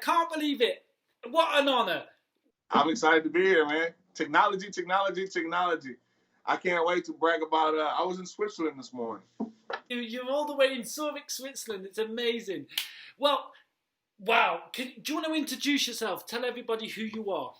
can't believe it. What an honor. I'm excited to be here, man. Technology. I can't wait to brag about I was in Switzerland this morning. You're all the way in Zurich, Switzerland. It's amazing. Well, wow. Do you want to introduce yourself? Tell everybody who you are.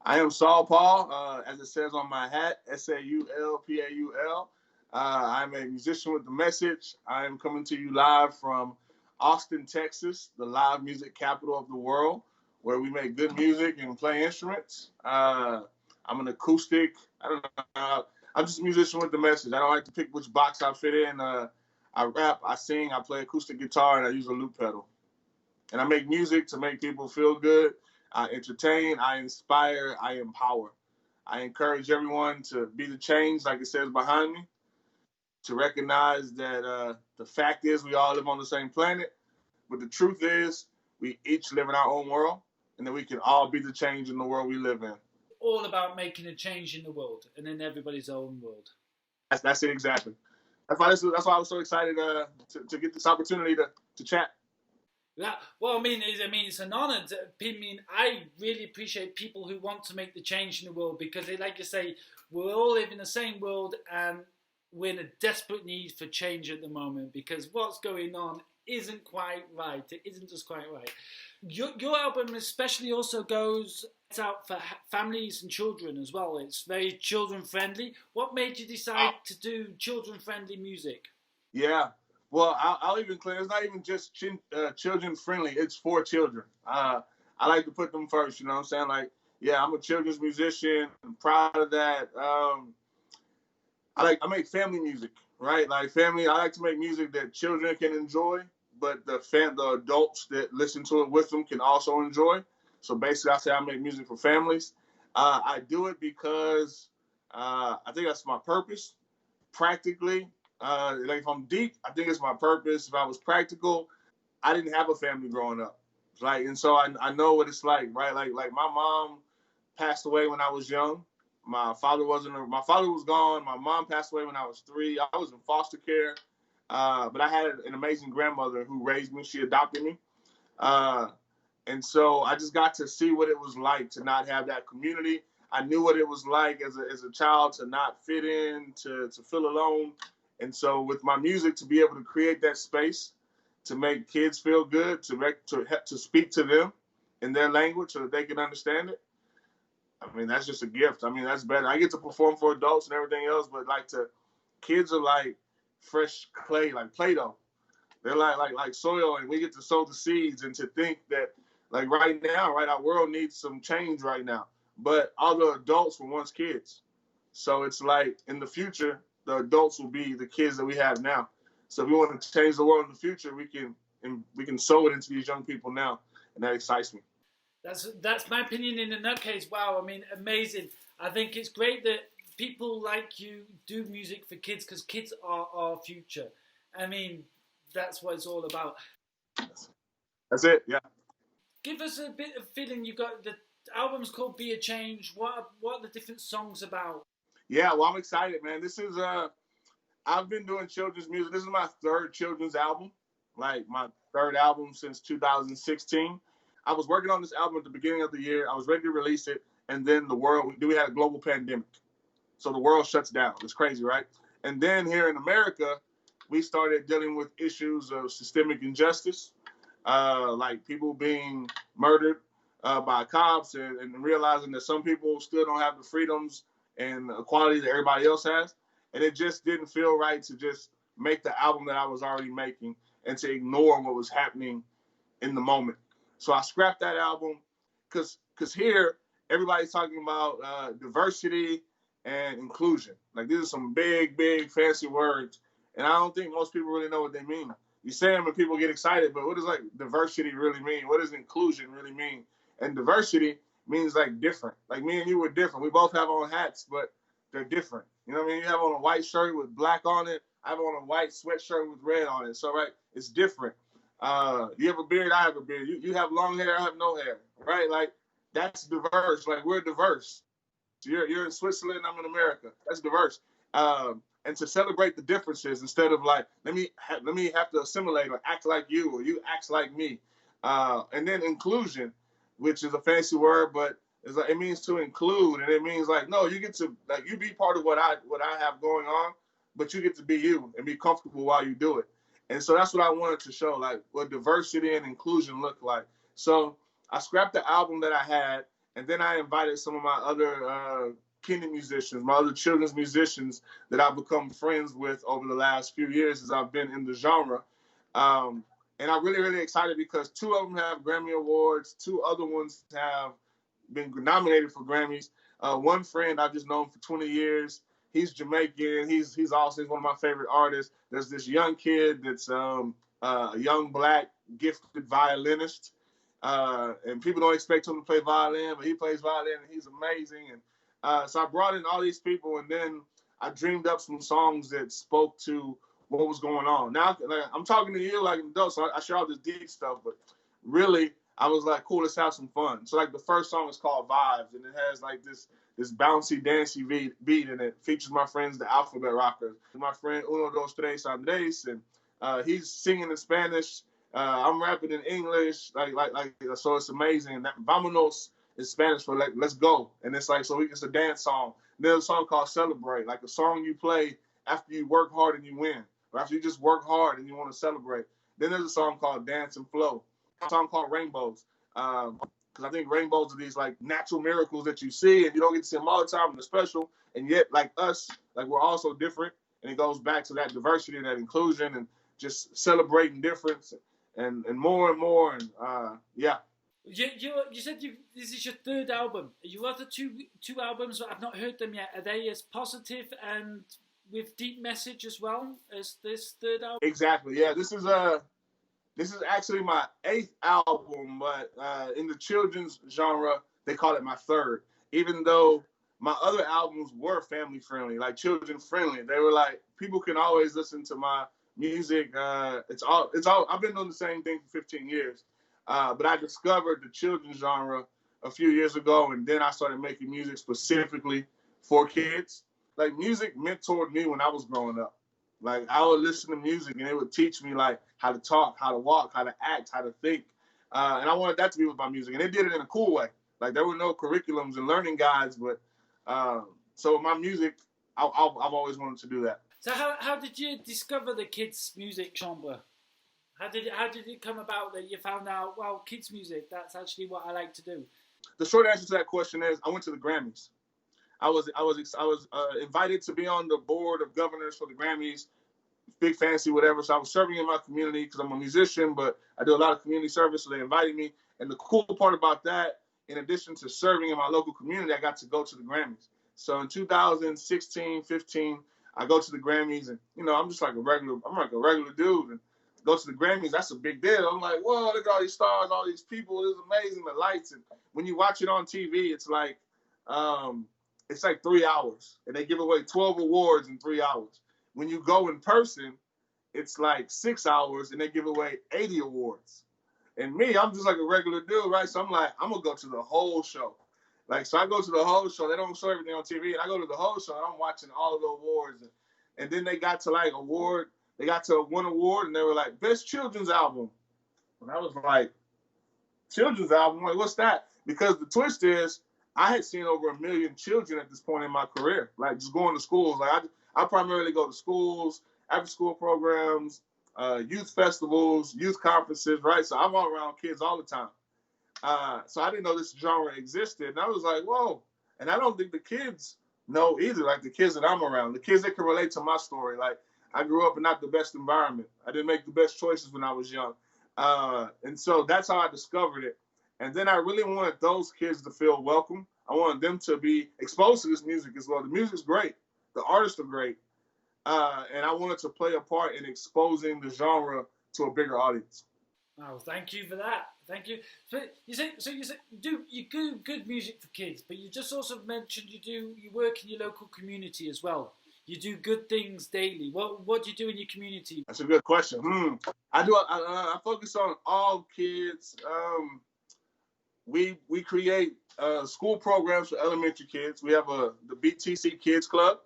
I am Saulpaul, as it says on my hat, Saulpaul. I'm a musician with the message. I am coming to you live from Austin, Texas, the live music capital of the world, where we make good music and play instruments. I'm an acoustic. I don't know. I'm just a musician with the message. I don't like to pick which box I fit in. I rap, I sing, I play acoustic guitar, and I use a loop pedal. And I make music to make people feel good. I entertain, I inspire, I empower. I encourage everyone to be the change, like it says behind me, to recognize that the fact is we all live on the same planet, but the truth is we each live in our own world, and that we can all be the change in the world we live in. All about making a change in the world and in everybody's own world. That's it exactly. That's why I was so excited to get this opportunity to chat. Yeah, well, I mean, it's an honor. I really appreciate people who want to make the change in the world because, like you say, we all live in the same world and we're in a desperate need for change at the moment because what's going on isn't quite right. It isn't just quite right. Your album especially also goes out for families and children as well. It's very children friendly. What made you decide to do children friendly music? Yeah. Well, I'll even claim it's not even just children friendly. It's for children. I like to put them first. You know what I'm saying? Like, yeah, I'm a children's musician. I'm proud of that. I make family music, right? Like family. I like to make music that children can enjoy, but the adults that listen to it with them can also enjoy. So basically, I say I make music for families. I do it because I think that's my purpose. Practically. Like if I'm deep, I think it's my purpose. If I was practical, I didn't have a family growing up, like, and so I know what it's like, right? Like my mom passed away when I was young. My father was gone. My mom passed away when I was 3. I was in foster care, but I had an amazing grandmother who raised me. She adopted me, and so I just got to see what it was like to not have that community. I knew what it was like as a child to not fit in, to feel alone. And so with my music, to be able to create that space, to make kids feel good, to speak to them in their language so that they can understand it, I mean, that's just a gift. I mean, that's better. I get to perform for adults and everything else, but kids are like fresh clay, like Play-Doh. They're like soil, and we get to sow the seeds and to think that, like right now, right, our world needs some change right now. But all the adults were once kids. So it's like in the future, the adults will be the kids that we have now. So if we want to change the world in the future, we can sow it into these young people now, and that excites me. That's my opinion in a nutcase. Wow, I mean, amazing. I think it's great that people like you do music for kids because kids are our future. I mean, that's what it's all about. That's it, yeah. Give us a bit of feeling. You got the album's called Be a Change. What are the different songs about? Yeah, well, I'm excited, man. This is I've been doing children's music. This is my 3rd children's album, like my 3rd album since 2016. I was working on this album at the beginning of the year. I was ready to release it, and then we had a global pandemic, so the world shuts down. It's crazy, right? And then here in America, we started dealing with issues of systemic injustice, like people being murdered by cops, and realizing that some people still don't have the freedoms and equality that everybody else has. And it just didn't feel right to just make the album that I was already making and to ignore what was happening in the moment. So I scrapped that album because here everybody's talking about diversity and inclusion. Like these are some big, big fancy words. And I don't think most people really know what they mean. You say them and people get excited, but what does like diversity really mean? What does inclusion really mean? And diversity means like different. Like me and you were different. We both have on hats, but they're different. You know what I mean? You have on a white shirt with black on it. I have on a white sweatshirt with red on it. So, right, it's different. You have a beard, I have a beard. You have long hair, I have no hair. Right? Like, that's diverse. Like, we're diverse. So you're in Switzerland, I'm in America. That's diverse. And to celebrate the differences instead of like, let me have to assimilate or act like you or you act like me. And then inclusion, which is a fancy word, but it's like, it means to include, and it means like, no, you get to, like, you be part of what I have going on, but you get to be you and be comfortable while you do it. And so that's what I wanted to show, like what diversity and inclusion look like. So I scrapped the album that I had, and then I invited some of my other kinder musicians, my other children's musicians that I've become friends with over the last few years as I've been in the genre. Um, and I'm really, really excited because two of them have Grammy Awards, two other ones have been nominated for Grammys. One friend I've just known for 20 years. He's Jamaican. He's also one of my favorite artists. There's this young kid that's a young black gifted violinist. And people don't expect him to play violin, but he plays violin and he's amazing. And so I brought in all these people, and then I dreamed up some songs that spoke to what was going on. Now, like, I'm talking to you like an adult, so I share all this deep stuff, but really, I was like, cool, let's have some fun. So like the first song is called Vibes, and it has like this bouncy, dancey beat, and it features my friends, the Alphabet Rockers. My friend Uno Dos Tres Andres, and he's singing in Spanish. I'm rapping in English, so it's amazing. That Vamonos is Spanish for like let's go, and it's like it's a dance song. There's a song called Celebrate, like a song you play after you work hard and you win, or after you just work hard and you want to celebrate. Then there's a song called Dance and Flow, a song called Rainbows, because I think rainbows are these like natural miracles that you see and you don't get to see them all the time and they're special, and yet like us, like we're also different, and it goes back to that diversity and that inclusion and just celebrating difference and more and more, and yeah. You said this is your third album. Your other two albums, I've not heard them yet. Are they as positive and with deep message as well as this third album? Exactly. Yeah. This is actually my 8th album, but in the children's genre, they call it my 3rd. Even though my other albums were family friendly, like children friendly, they were like people can always listen to my music. It's all. I've been doing the same thing for 15 years. But I discovered the children's genre a few years ago, and then I started making music specifically for kids. Like music mentored me when I was growing up. Like I would listen to music, and it would teach me like how to talk, how to walk, how to act, how to think. And I wanted that to be with my music, and it did it in a cool way. Like there were no curriculums and learning guides, but so my music, I've always wanted to do that. So how did you discover the kids' music genre? How did it come about that you found out, well, kids music, that's actually what I like to do? The short answer to that question is I went to the Grammys. I was invited to be on the board of governors for the Grammys, big fancy whatever. So I was serving in my community because I'm a musician, but I do a lot of community service. So they invited me, and the cool part about that, in addition to serving in my local community, I got to go to the Grammys. So in 2016, 15, I go to the Grammys, and I'm like a regular dude, and go to the Grammys, that's a big deal. I'm like, whoa, look at all these stars, all these people. It's amazing, the lights. And when you watch it on TV, it's like 3 hours. And they give away 12 awards in 3 hours. When you go in person, it's like 6 hours and they give away 80 awards. And me, I'm just like a regular dude, right? So I'm like, I'm going to go to the whole show. So I go to the whole show. They don't show everything on TV. And I go to the whole show and I'm watching all of the awards. And then they got to They got to one award, and they were like, Best Children's Album. And I was like, Children's Album? Like, what's that? Because the twist is, I had seen over 1 million children at this point in my career, like just going to schools. Like I primarily go to schools, after-school programs, youth festivals, youth conferences, right? So I'm all around kids all the time. So I didn't know this genre existed. And I was like, whoa. And I don't think the kids know either, like the kids that I'm around, the kids that can relate to my story. Like, I grew up in not the best environment. I didn't make the best choices when I was young. And so that's how I discovered it. And then I really wanted those kids to feel welcome. I wanted them to be exposed to this music as well. The music's great. The artists are great. And I wanted to play a part in exposing the genre to a bigger audience. Oh, thank you for that. Thank you. So you do good music for kids, but you just also mentioned you work in your local community as well. You do good things daily. What do you do in your community? That's a good question. I focus on all kids. We create school programs for elementary kids. We have the BTC Kids Club,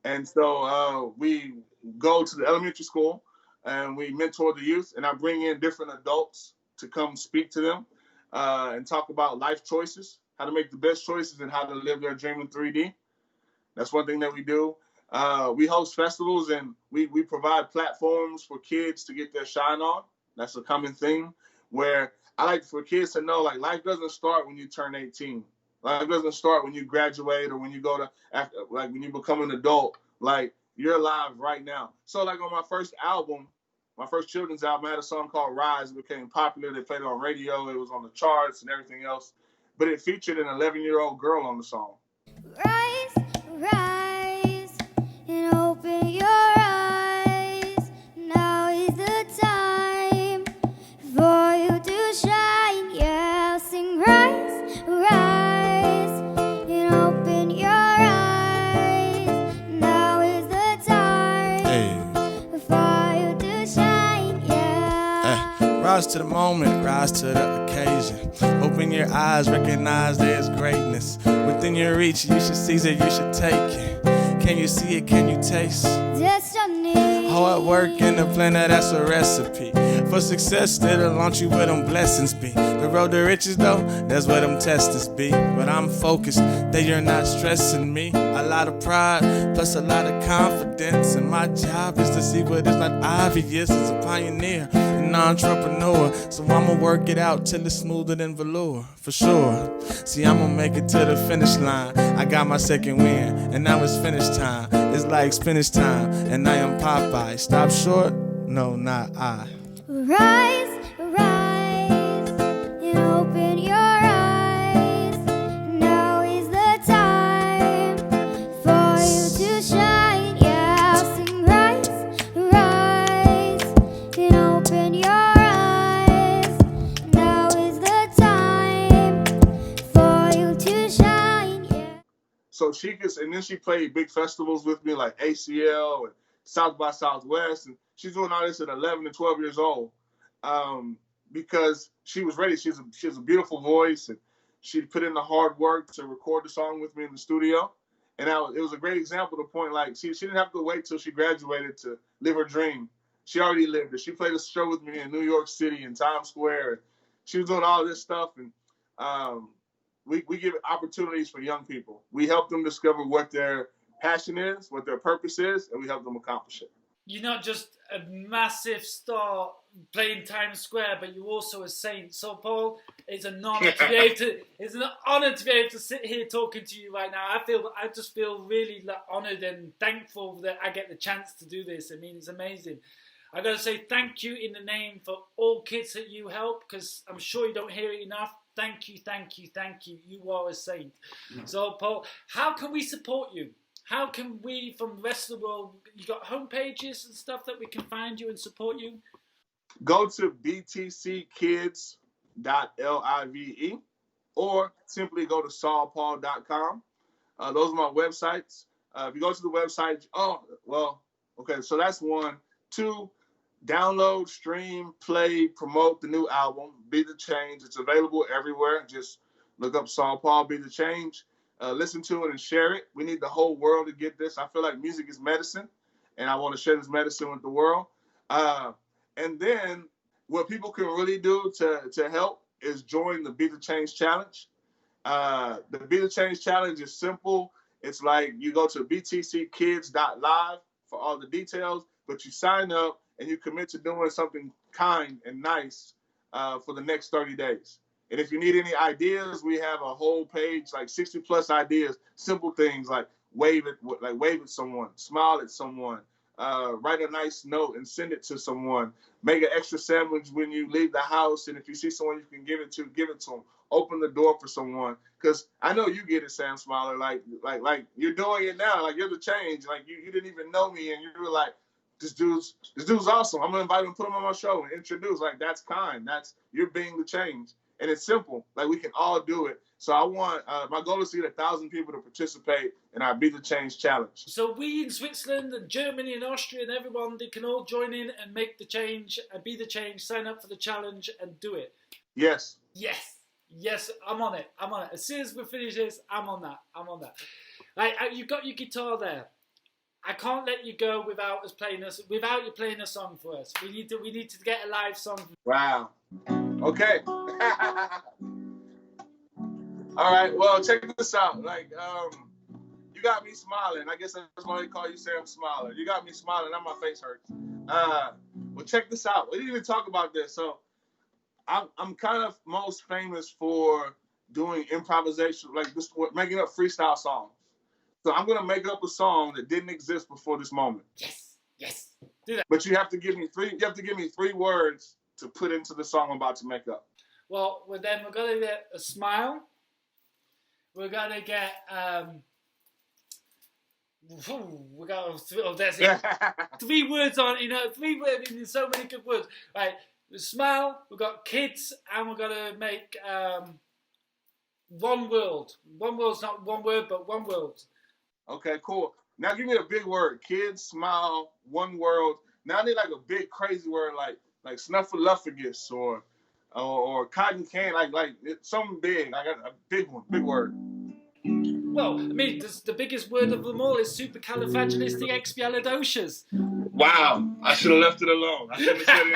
and so we go to the elementary school and we mentor the youth. And I bring in different adults to come speak to them and talk about life choices, how to make the best choices and how to live their dream in 3D. That's one thing that we do. We host festivals and we provide platforms for kids to get their shine on. That's a common thing where I like for kids to know, like, life doesn't start when you turn 18. Life doesn't start when you graduate or when you go to, after, like, when you become an adult. Like, you're alive right now. So, like, on my first album, my first children's album, I had a song called Rise. It became popular. They played it on radio. It was on the charts and everything else. But it featured an 11-year-old girl on the song. Rise, rise, and open your eyes. Now is the time for you to shine. Yeah, sing rise, rise, and open your eyes. Now is the time for you to shine. Yeah. Rise to the moment, rise to the occasion. Open your eyes, recognize there's greatness within your reach. You should seize it, you should take it. Can you see it? Can you taste Destiny. hard work in the planner? That's a recipe for success. That'll launch you where them blessings be. The road to riches, though, that's where them testers be. But I'm focused that you're not stressing me. A lot of pride plus a lot of confidence, and my job is to see what is not obvious. As a pioneer, an entrepreneur, so I'ma work it out till it's smoother than velour, for sure. See, I'ma make it to the finish line. I got my second win, and now it's finish time. It's like spinach time, and I am Popeye. Stop short? No, not I. Rise, rise, and open your eyes. Now is the time for you to shine. Yeah, sing rise, rise, and open your eyes. Now is the time for you to shine. Yeah. So and then she played big festivals with me like ACL and South by Southwest, and she's doing all this at 11 and 12 years old because she was ready. She has a beautiful voice, and she put in the hard work to record the song with me in the studio. And it was a great example to point, like, she didn't have to wait till she graduated to live her dream. She already lived it. She played a show with me in New York City in Times Square. And she was doing all this stuff, and we give opportunities for young people. We help them discover what their passion is, what their purpose is, and we help them accomplish it. You're not just a massive star playing Times Square, but you're also a saint. Saulpaul, it's an honor to be able to. It's an honor to be able to sit here talking to you right now. I just feel really honored and thankful that I get the chance to do this. I mean, it's amazing. I got to say thank you in the name for all kids that you help, because I'm sure you don't hear it enough. Thank you, thank you, thank you. You are a saint. Saulpaul, how can we support you? How can we, from the rest of the world, you got homepages and stuff that we can find you and support you? Go to btckids.live or simply go to saulpaul.com. Those are my websites. If you go to the website, so that's one. 2, download, stream, play, promote the new album, Be the Change. It's available everywhere. Just look up Saulpaul, Be the Change. Listen to it and share it. We need the whole world to get this. I feel like music is medicine, and I want to share this medicine with the world. And then what people can really do to help is join the Be the Change Challenge. The Be the Change Challenge is simple. It's like you go to btckids.live for all the details, but you sign up and you commit to doing something kind and nice for the next 30 days. And if you need any ideas, we have a whole page, like 60 plus ideas, simple things like wave at someone, smile at someone, write a nice note and send it to someone, make an extra sandwich when you leave the house. And if you see someone you can give it to them. Open the door for someone. Because I know you get it, Sam Smiler, like you're doing it now. Like, you're the change. Like, you didn't even know me, and you were like, this dude's awesome. I'm gonna invite him and put him on my show and introduce. Like, that's kind. You're being the change. And it's simple. Like, we can all do it. So I want, my goal is to get 1,000 people to participate in our Be the Change Challenge. So we in Switzerland and Germany and Austria and everyone, they can all join in and make the change and be the change, sign up for the challenge and do it. Yes. Yes, I'm on it. As soon as we finish this, I'm on that. Right, you've got your guitar there. I can't let you go without you playing a song for us. We need to get a live song. Wow. Okay. All right. Well, check this out. Like, you got me smiling. I guess that's why they call you Sam Smiler. You got me smiling. Now my face hurts. Well, check this out. We didn't even talk about this. So, I'm kind of most famous for doing improvisation, like this, making up freestyle songs. So I'm gonna make up a song that didn't exist before this moment. Yes. Do that. But you have to give me three. You have to give me 3 words to put into the song I'm about to make up. Well, then we're gonna get a smile. We're gonna get we got that's it. 3 words on. 3 words. There's so many good words. Right. Smile. We've got kids, and we're gonna make one world. One world's not one word, but one world. Okay, cool. Now give me a big word. Kids, smile, one world. Now I need like a big crazy word like snuffleupagus or cotton can, like something big. I got a big one, big word. Well, I mean, the biggest word of them all is supercalifragilisticexpialidocious. Wow, I should have left it alone. I shouldn't have said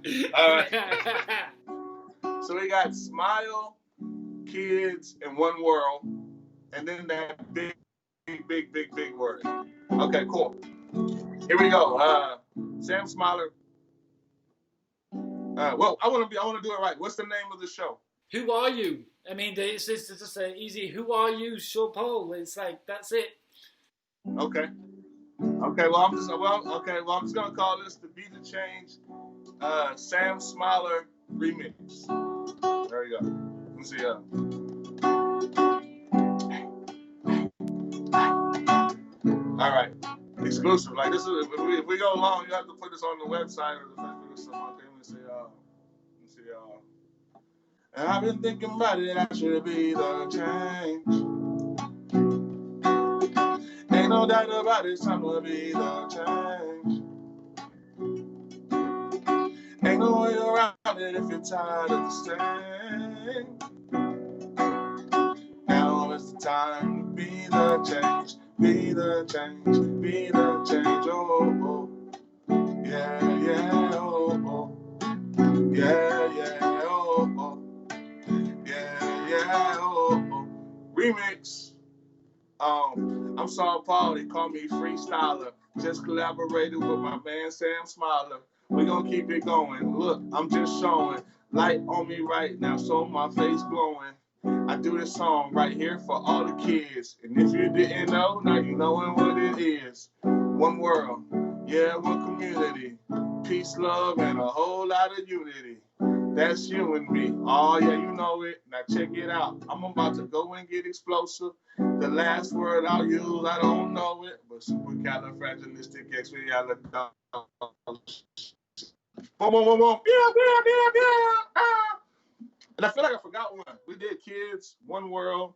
anything. All right. So we got smile, kids, and one world, and then that big word. Okay, cool. Here we go. Sam Smiler. Well, I want to do it right. What's the name of the show? Who are you? I mean, it's just an easy. Who are you, Saulpaul? It's like that's it. Okay. Well, I'm just gonna call this the Be the Change, Sam Smiler remix. There you go. Let me see. All right, exclusive. Like this is if we go long, you have to put this on the website or the Facebook or something. Okay, let me see. And I've been thinking about it. I should be the change. Ain't no doubt about it. Time to be the change. Ain't no way around it if you're tired of the same. Now is the time to be the change. Be the change, be the change, oh, yeah, oh, yeah, oh, yeah, oh. Remix. I'm Saulpaul, they call me freestyler. Just collaborated with my man Sam Smiler. We gonna keep it going. Look, I'm just showing light on me right now, so my face glowing. I do this song right here for all the kids. And if you didn't know, now you knowing what it is. One world, yeah, one community. Peace, love, and a whole lot of unity. That's you and me. Oh, yeah, you know it. Now check it out. I'm about to go and get explosive. The last word I'll use, I don't know it, but supercalifragilisticexpialidocious. Boom, boom, boom, boom. Yeah. And I feel like I forgot one. We did kids, one world,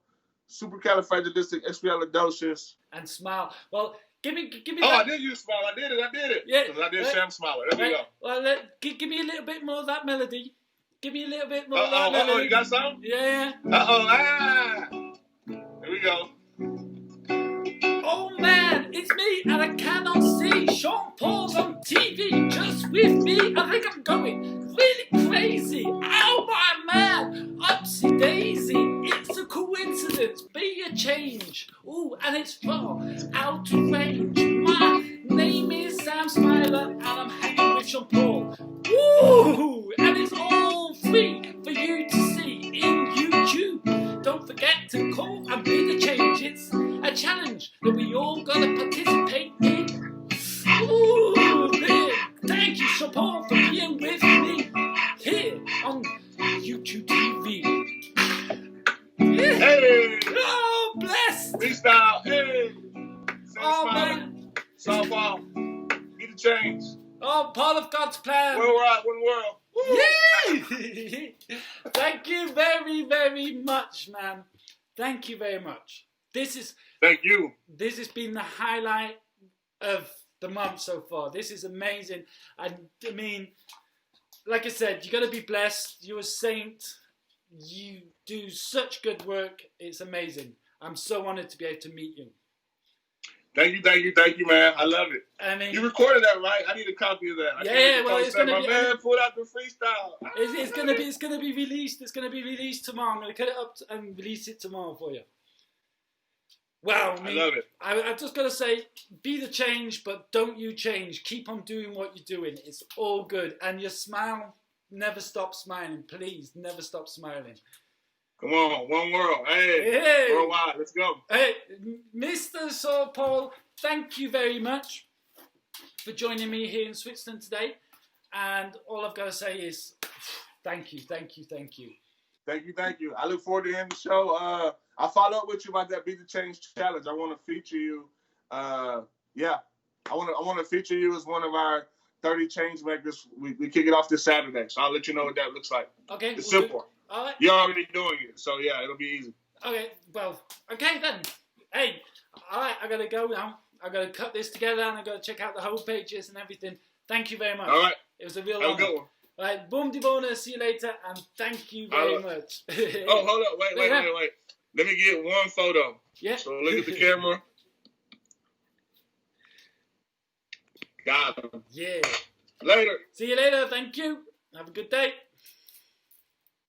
supercalifragilisticexpialidocious, and smile. Well, give me. Oh, that. I did use smile. I did it. Yeah. Because I did Sam Smiler. There we go. Well, give me a little bit more of that melody. Give me a little bit more of that melody. You got some? Yeah. Here we go. Oh man, it's me and I cannot see. Saulpaul's on TV just with me. I think I'm going really crazy. Oh my man, upsy daisy. It's a coincidence. Be a change. Ooh, and it's far out of range. My name is Sam Smiler and I'm hanging with Saulpaul. Woo! And it's all free for you to see in YouTube. Don't forget to call and be the change. It's a challenge that we all gotta participate in. Ooh, man. Thank you, Saulpaul, for being with me here on YouTube TV. Hey! Oh, blessed! Freestyle, hey! Oh, man! Saulpaul, be the change. Oh, part of God's plan. Where we're at, one world. Yay! Thank you very, very much, man. Thank you very much. Thank you. This has been the highlight of the month so far. This is amazing. I mean, like I said, you got to be blessed. You're a saint. You do such good work. It's amazing. I'm so honored to be able to meet you. Thank you, man. I love it. I mean, you recorded that, right? I need a copy of that. It's gonna be. Man, pull out the freestyle. It's gonna be released. It's gonna be released tomorrow. I'm gonna cut it up and release it tomorrow for you. Wow, I love it. I've just got to say, be the change, but don't you change. Keep on doing what you're doing. It's all good. And your smile, never stop smiling. Please, never stop smiling. Come on, one world. Hey, worldwide. Let's go. Hey, Mr. Saulpaul, thank you very much for joining me here in Switzerland today. And all I've got to say is thank you. Thank you. I look forward to ending the show. I'll follow up with you about that Be the Change challenge. I want to feature you. I want to feature you as one of our 30 change makers. We kick it off this Saturday, so I'll let you know what that looks like. Okay. It's simple. All right. You're already doing it, so yeah, it'll be easy. Okay. Well. Okay then. Hey. All right. I gotta go now. I gotta cut this together and I gotta check out the whole pages and everything. Thank you very much. All right. It was a real honor. Have a good one. All right, boom de bona, see you later, and thank you very much. Oh, hold up, wait. Let me get one photo. Yeah. So look at the camera. Got him. Yeah. Later. See you later, thank you. Have a good day.